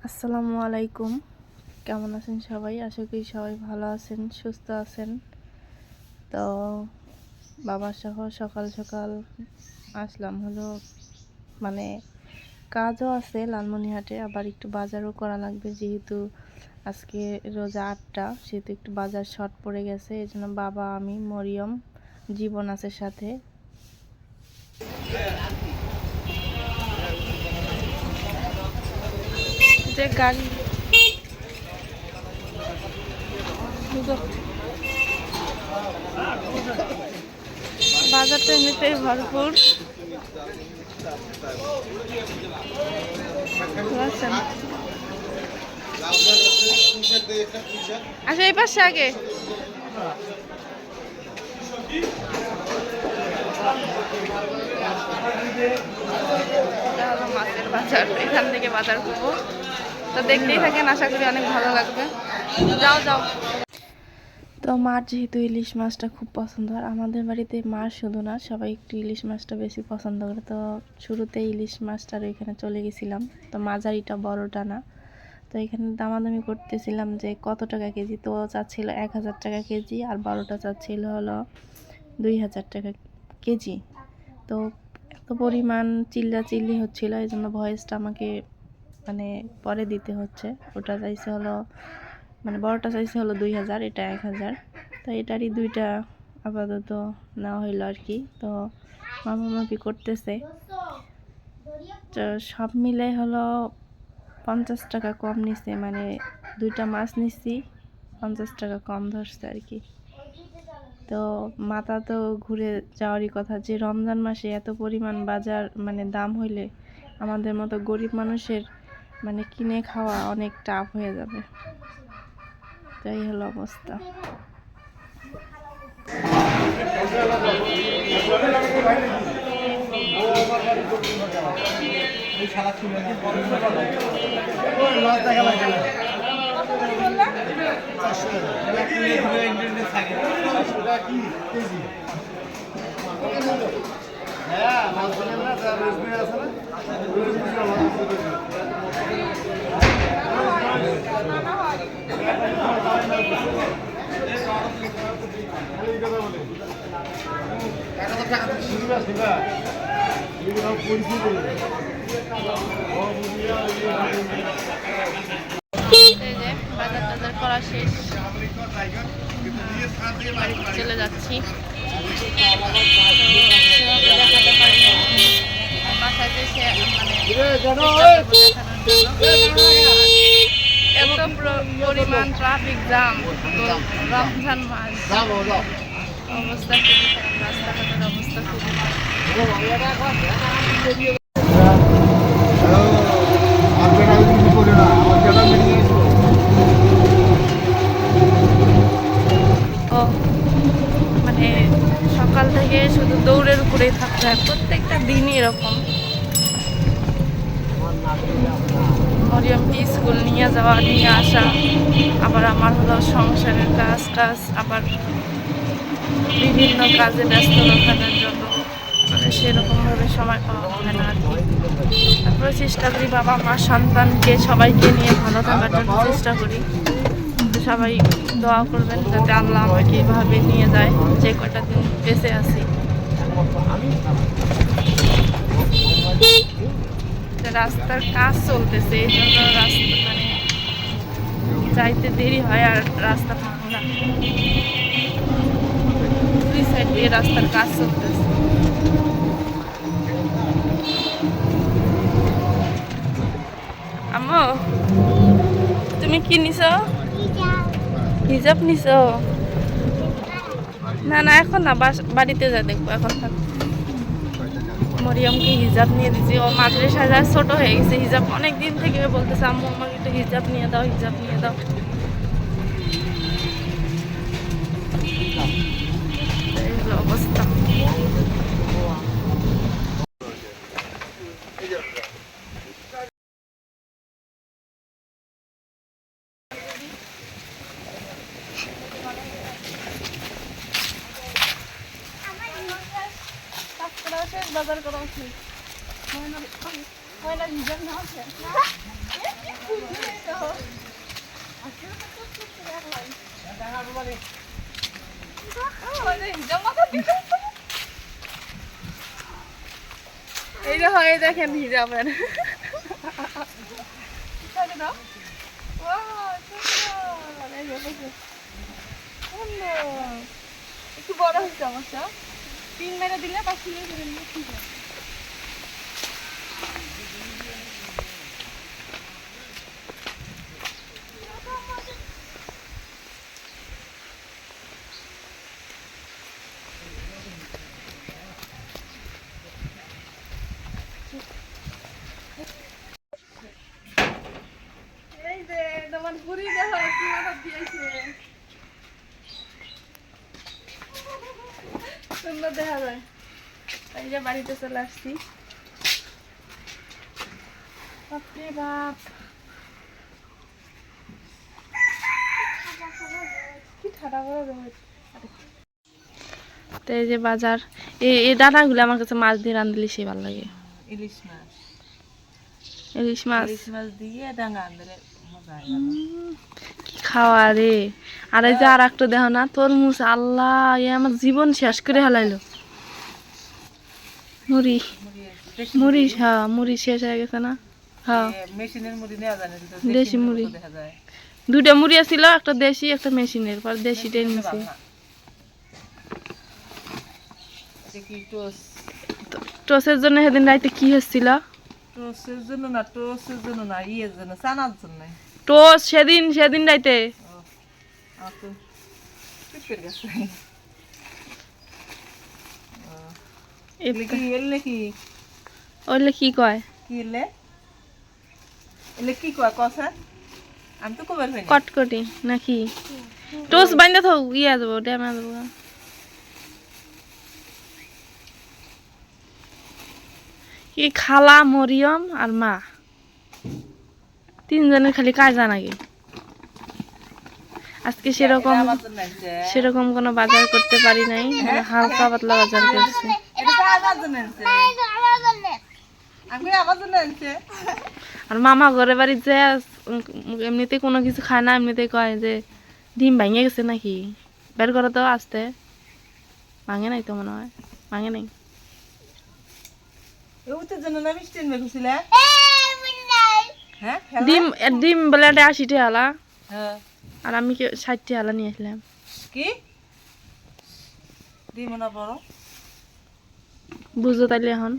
আসসালামু আলাইকুম, কেমন আছেন সবাই? আশা করি সবাই ভালো আছেন, সুস্থ আছেন। তো বাবা সহ সকাল সকাল আসলাম হলো, মানে কাজও আছে লালমনিরহাটে, আবার একটু বাজারও করা লাগবে। যেহেতু আজকে রোজা 8টা, সেহেতু একটু বাজার শর্ট পড়ে গেছে। এই জন্য বাবা, আমি, মরিয়ম, জীবন আছে সাথে। যে গাড়ি বাজারটা এমনিতেই ভরপুর। আচ্ছা, এই পাশে আগে মাছের বাজার, এখান থেকে বাজার করবো। তো দেখতেই থাকেন, আশা করি অনেক ভালো লাগবে। যাও যাও। তো মার যেহেতু ইলিশ মাছটা খুব পছন্দ, আর আমাদের বাড়িতে মার শুধু না, সবাই একটু ইলিশ মাছটা বেশি পছন্দ করে। তো শুরুতে ইলিশ মাছটার ওইখানে চলে গেছিলাম। তো মাঝারিটা, বড়টা না। তো এখানে দামাদামি করতেছিলাম যে কত টাকা কেজি। তো চাচ্ছিল 1000 টাকা কেজি, আর বড়টা চাচ্ছিল হলো 2000 টাকা কেজি। তো এত পরিমাণ চিল্লাচিল্লি হচ্ছিল, এই জন্য ভয়েসটা আমাকে মানে পরে দিতে হচ্ছে। ওটা চাইছে হলো, মানে বড়টা চাইছে হলো 2000, এটা 1000। তো এটারই দুইটা আপাতত নেওয়া হইলো আর কি। তো মাপামাপি করতেছে। তো সব মিলে হলো 50 টাকা কম নিছে, মানে দুইটা মাছ নিচ্ছি 50 টাকা কম ধরছে আর কি। তো মাথা তো ঘুরে যাওয়ারই কথা, যে রমজান মাসে এত পরিমাণ বাজার মানে দাম হইলে আমাদের মতো গরিব মানুষের মানে কিনে খাওয়া অনেক টাফ হয়ে যাবে। তাই হলো অবস্থা। বাজার টাজার করা শেষ, চলে যাচ্ছি। বাসায় এসে এত পরিমাণ ট্রাফিক জ্যাম, রমজান মাস, অবস্থা খুবই খারাপ, রাস্তাঘাটের অবস্থা খুবই খারাপ। ও মানে সকাল থেকে শুধু দৌড়ের উপরেই থাকতে হয়, প্রত্যেকটা দিনই এরকম। মরিয়মকে স্কুল নিয়ে যাওয়া, নিয়ে আসা, আবার আমার হলো সংসারের কাজ টাজ, আবার বিভিন্ন কাজে ব্যস্ত রাখার জন্য মানে সেরকমভাবে সময় পাওয়া হয় না আর কি। তারপরে চেষ্টা করি বাবা মা সন্তানকে সবাইকে নিয়ে ভালো থাকার জন্য চেষ্টা করি। সবাই দোয়া করবেন যাতে আল্লাহ আমাকে এইভাবে নিয়ে যায়, যে কয়টা দিন বেঁচে আছি। রাস্তার কাজ চলতেছে, এই জন্য রাস্তা মানে যাইতে দেরি হয়, আর রাস্তা ভাঙা, দুই সাইড দিয়ে রাস্তার কাজ চলতেছে। আম্মু, তুমি কি নিছো? হিজাব নিছো? না না, এখন না, বাড়িতে যা দেখবো, এখন থাক। মরিয়মকে হিজাব নিয়ে দিছি, ও মাদ্রাসায় যায়, ছোট হয়ে গেছে। হিজাব অনেক দিন থেকে বলতেছে আম্মু আমাকে একটু হিজাব নিয়ে দাও, হিজাব নিয়ে দাও। এই হলো অবস্থা। শেষ বাজার করা উচিত হয় না হিজাব না আছে এই যে হয় দেখেন হিজাবের একটু বড় হচ্ছে অবশ্য 3 মেরে দিলে বা খুলে ফেলে নিয়ে ঠিক আছে এই যে তোমার বুড়ি দেখো কি মাথা দিয়েছে সুন্দর দেখা যায় এই যে বাড়িতে চলে আসছি বাপরে বাপ কি ঠাডা করে দেবে তো এই যে বাজার এই ডাটাগুলো আমার কাছে মাছ দিয়ে রাঁধলে সে ভালো লাগে ইলিশ মাছ ইলিশ মাছ দিয়ে ডাঙা আনলে মজা হয় কি খাওয়া রে আর এই যে আর একটা দেখো না তরমুজ আল্লাহ এ আমার জীবন শেষ করে হালাইলো মুড়ি মুড়ি হ্যাঁ মুড়ি শেষ হয়ে গেছে না হ্যাঁ মেশিনের মুড়ি নেওয়া যায় না দেশি মুড়ি দেখা যায় দুইটা মুড়ি আছিল একটা দেশি একটা মেশিনের পর দেশিটাই নিয়েছি টোসের জন্য সেদিন রাইতে কি হচ্ছিল টোসের জন্য না ইয়ের জন্য চানার জন্য টোস সেদিন রাইতে ওইলে কি কয় আমি তো কবার কটকটি নাকি টোস বাইন্দা থাক ইয়া দেবো ড্যামা দেবো কি খালা মরিয়ম আর মা তিনজনের খালি কাজ নাকি আজকে সেরকম কোনো বাজার করতে পারি নাই হালকা পাতলা বাজার করছি আর মামা ঘরে বাড়ি যে এমনিতে কোনো কিছু খায় না এমনিতে কয় যে ডিম ভাঙে গেছে নাকি বের করে তো আসতে ভাঙে নাই তো মনে হয় ভাঙে নাই ডিম বলে 80 টাকা আর আমি 60 টাকা নিয়ে আসলাম কি ডিম না বড় বুঝো তাইলে এখন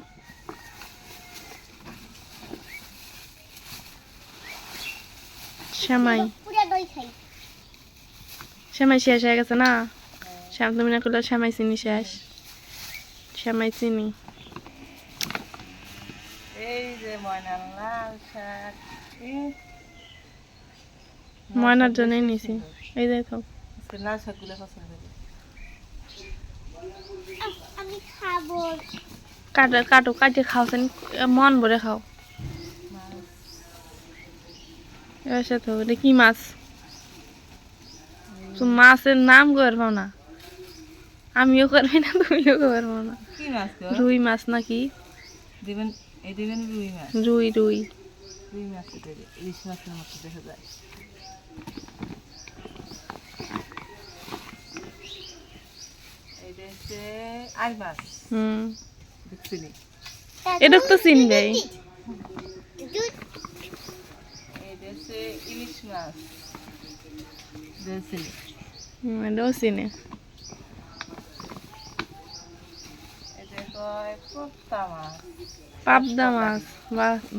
সেমাই শেষ হয়ে গেছে না শ্যাম তুমি না করলে সেমাই চিনি শেষ সেমাই চিনি ময়নার জন্যই নিছি এই যাই থাক কাটো কাটে খাওছেন মন ভরে খাও এটা কি মাছ মাছের নাম করবো না আমিও করবি না তুমিও করবো না রুই মাছ নাকি রুই ইলিশ মাছের মতো দেখা যায় এটা তো চিনবে ইলিশ মাছ এটাও চিনে পাবদা মাছ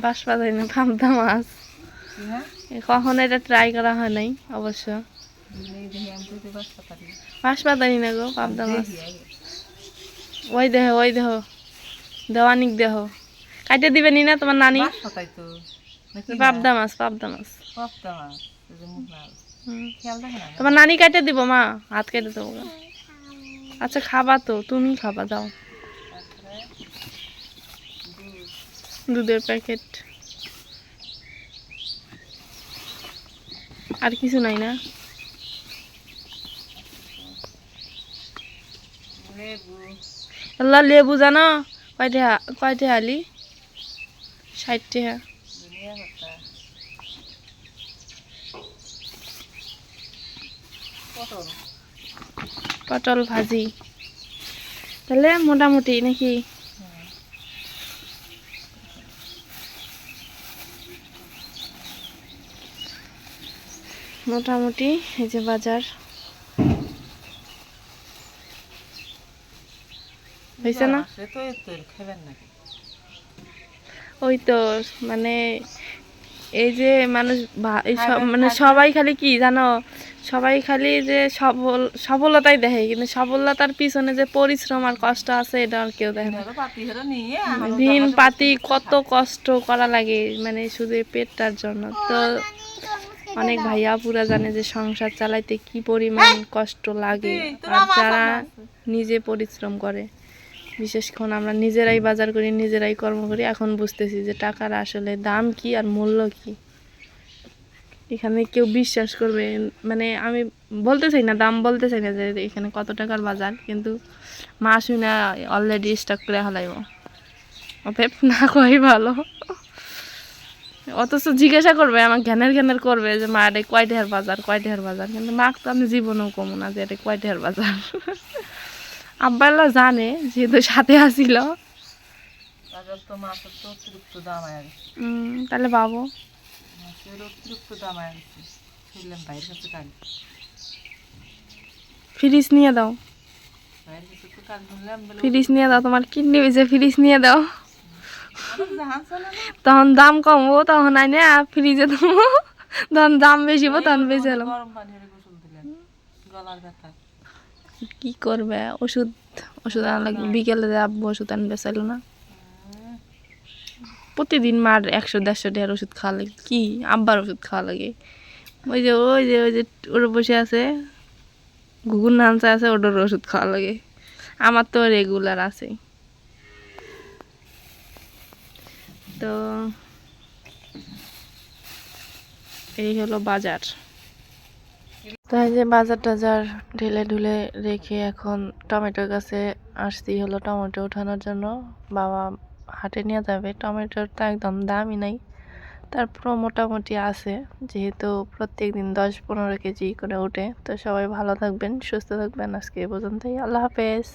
বাঁশপা যায় না পাবদা মাছ কখনো এটা ট্রাই করা হয় নাই অবশ্য বাঁশপা জানি না গো পাবদা মাছ ওই দেহ দেওয়ানিক দেহ কাটে দিবে নি না তোমার নানি পাবদা মাছ তোমার নানি কাটে দিব মা হাত কেটে দেবো আচ্ছা খাবা তো তুমি খাবা যাও দুধের প্যাকেট আর কিছু নাই না আল্লাহ লেবু জানো কয়টা আলি 60 টাকা। দুনিয়া কথা পটল পটল ভাজি তাহলে মোটামুটি নাকি? মোটামুটি এই যে বাজার হয়েছে না? সে তো এর তেল খাবেন নাকি? ওই তো মানে এই যে মানুষ এই সব খাবেন, মানে থাকবেন। সবাই খালি কি জানো, সবাই খালি যে সফলতাই দেখে, কিন্তু সফলতার পিছনে যে পরিশ্রম আর কষ্ট আছে এটা আর কেউ দেখে না। ধরো পাতি ধরো নিয়ে আহারও দিন জমাতে পাতি বসে বসে কত খায়। কষ্ট করা লাগে মানে শুধু এই পেটটার জন্য। তো অনেক ভাইয়া পুরা জানে যে সংসার চালাইতে কি পরিমাণ কষ্ট লাগে, তোর আর আমার যারা সামনে আছে। নিজে পরিশ্রম করে, বিশেষ করে আমরা নিজেরাই বাজার করি, নিজেরাই কর্ম করি, এখন বুঝতেছি যে টাকার আসলে দাম কি আর মূল্য কি। এখানে কেউ বিশ্বাস করবে মানে আমি বলতে চাই না, দাম বলতে চাই না যে এখানে কত টাকার বাজার, কিন্তু মাস না অলরেডি স্টক করে হলাইব, অতএব না কই ভালো। অথচ জিজ্ঞাসা করবে, আমার ঘ্যানের করবে যে মা এটা কয় টাকার বাজার, কয় টাকার বাজার, কিন্তু মাক তো আমি জীবনেও কমো না যে এটা কয় টাকার বাজার। আব্বাল্লা জানে যেহেতু সাথে আসিল। বাজার তো মাছের তো অতিরিক্ত দাম আয়া গেছে। তাহলে বাবু মাছের অতিরিক্ত দাম আয়া গেছে। শুনলাম বাইরের কাছে কাজ, ফ্রিজ নিয়ে দাও, বাইরের কাছে তো কাজ শুনলাম বলে ফ্রিজ নিয়ে দাও, তোমার কিডনি হয়েছে, ফ্রিজ নিয়ে দাও, আমার জাহাজ চলে না। তখন দাম কমবো, তখন আইনে ফ্রিজে দেবো, তখন দাম বেশি হবো, তখন বেশি এলাম। গরম পানি হলে গোসল দিলেন গলার ব্যথা। কি করবে, ওষুধ ওষুধ আনা লাগবে, বিকেলে যাবো ওষুধ আনবে চাইলো না। প্রতিদিন মার 100-150 টাকার ওষুধ খাওয়া লাগে, কি আব্বার ওষুধ খাওয়া লাগে। ওই যে ওর বসে আছে, ঘুঘুর নামচা আছে, ওটার ওষুধ খাওয়া লাগে। আমার তো রেগুলার আছে। তো এই হলো বাজার। তো এই যে বাজার টাজার ঢেলে ঢুলে রেখে এখন টমেটোর কাছে আসছি হলো টমেটো ওঠানোর জন্য। বাবা হাটে নিয়ে যাবে, টমেটোর তো একদম দামই নাই, তারপরও মোটামুটি আছে, যেহেতু প্রত্যেক দিন 10-15 কেজি করে ওঠে। তো সবাই ভালো থাকবেন, সুস্থ থাকবেন, আজকে এ পর্যন্তই, আল্লাহ হাফেজ।